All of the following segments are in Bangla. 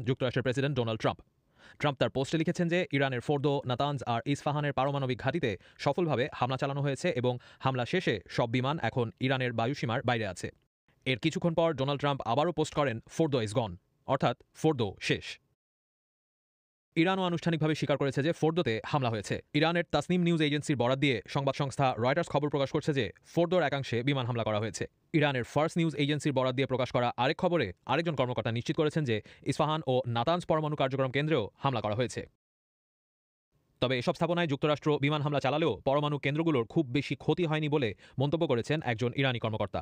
যুক্তরাষ্ট্রের প্রেসিডেন্ট ডোনাল্ড ট্রাম্প। ট্রাম্প তার পোস্টে লিখেছেন যে ইরানের ফোর্দো, নাতানজ আর ইস্পাহানের পারমাণবিক ঘাঁটিতে সফলভাবে হামলা চালানো হয়েছে এবং হামলা শেষে সব বিমান এখন ইরানের বায়ুসীমার বাইরে আছে। এর কিছুক্ষণ পর ডোনাল্ড ট্রাম্প আবারও পোস্ট করেন ফোর্দো ইজ গন, অর্থাৎ ফোর্দো শেষ। ইরানও আনুষ্ঠানিকভাবে স্বীকার করেছে যে ফোর্দোতে হামলা হয়েছে। ইরানের তাসনিম নিউজ এজেন্সির বরাত দিয়ে সংবাদ সংস্থা রয়টার্স খবর প্রকাশ করছে যে ফোর্দোর একাংশে বিমান হামলা করা হয়েছে। ইরানের ফার্স নিউজ এজেন্সির বরাত দিয়ে প্রকাশ করা আরেক খবরে আরেকজন কর্মকর্তা নিশ্চিত করেছেন যে ইস্পাহান ও নাতানজ পরমাণু কার্যক্রম কেন্দ্রেও হামলা করা হয়েছে। তবে এসব স্থাপনায় যুক্তরাষ্ট্র বিমান হামলা চালালেও পরমাণু কেন্দ্রগুলোর খুব বেশি ক্ষতি হয়নি বলে মন্তব্য করেছেন একজন ইরানি কর্মকর্তা।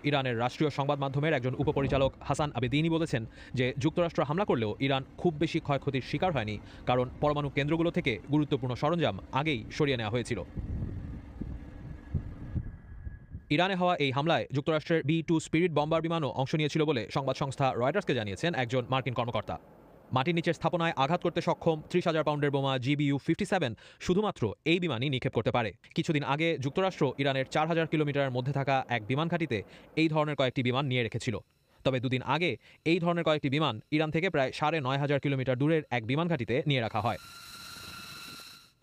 ইরানের রাষ্ট্রীয় সংবাদ মাধ্যমের একজন উপপরিচালক হাসান আবেদিনি বলেছেন যে যুক্তরাষ্ট্র হামলা করলেও ইরান খুব বেশি ক্ষয়ক্ষতির শিকার হয়নি, কারণ পরমাণু কেন্দ্রগুলো থেকে গুরুত্বপূর্ণ সরঞ্জাম আগেই সরিয়ে নেওয়া হয়েছিল। ইরানে হওয়া এই হামলায় যুক্তরাষ্ট্রের B-2 স্পিরিট বম্বার বিমানও অংশ নিয়েছিল বলে সংবাদ সংস্থা রয়টার্সকে জানিয়েছেন একজন মার্কিন কর্মকর্তা। মাটির নিচের স্থাপনায় আঘাত করতে সক্ষম 30,000 পাউন্ডের বোমা GBU-57 শুধুমাত্র এই বিমানই নিক্ষেপ করতে পারে। কিছুদিন আগে যুক্তরাষ্ট্র ইরানের 4,000 কিলোমিটারের মধ্যে থাকা এক বিমানঘাঁটিতে এই ধরনের কয়েকটি বিমান নিয়ে রেখেছিল। তবে দুদিন আগে এই ধরনের কয়েকটি বিমান ইরান থেকে প্রায় 9,500 কিলোমিটার দূরের এক বিমানঘাঁটিতে নিয়ে রাখা হয়।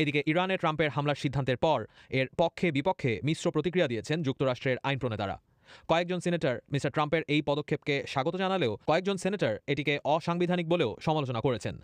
এদিকে ইরানে ট্রাম্পের হামলার সিদ্ধান্তের পর এর পক্ষে বিপক্ষে মিশ্র প্রতিক্রিয়া দিয়েছেন যুক্তরাষ্ট্রের আইন প্রণেতারা। কয়েকজন সিনেটর মিস্টার ট্রাম্পের এই পদক্ষেপকে স্বাগত জানালেও কয়েকজন সিনেটর এটিকে অসাংবিধানিক বলেও সমালোচনা করেছেন।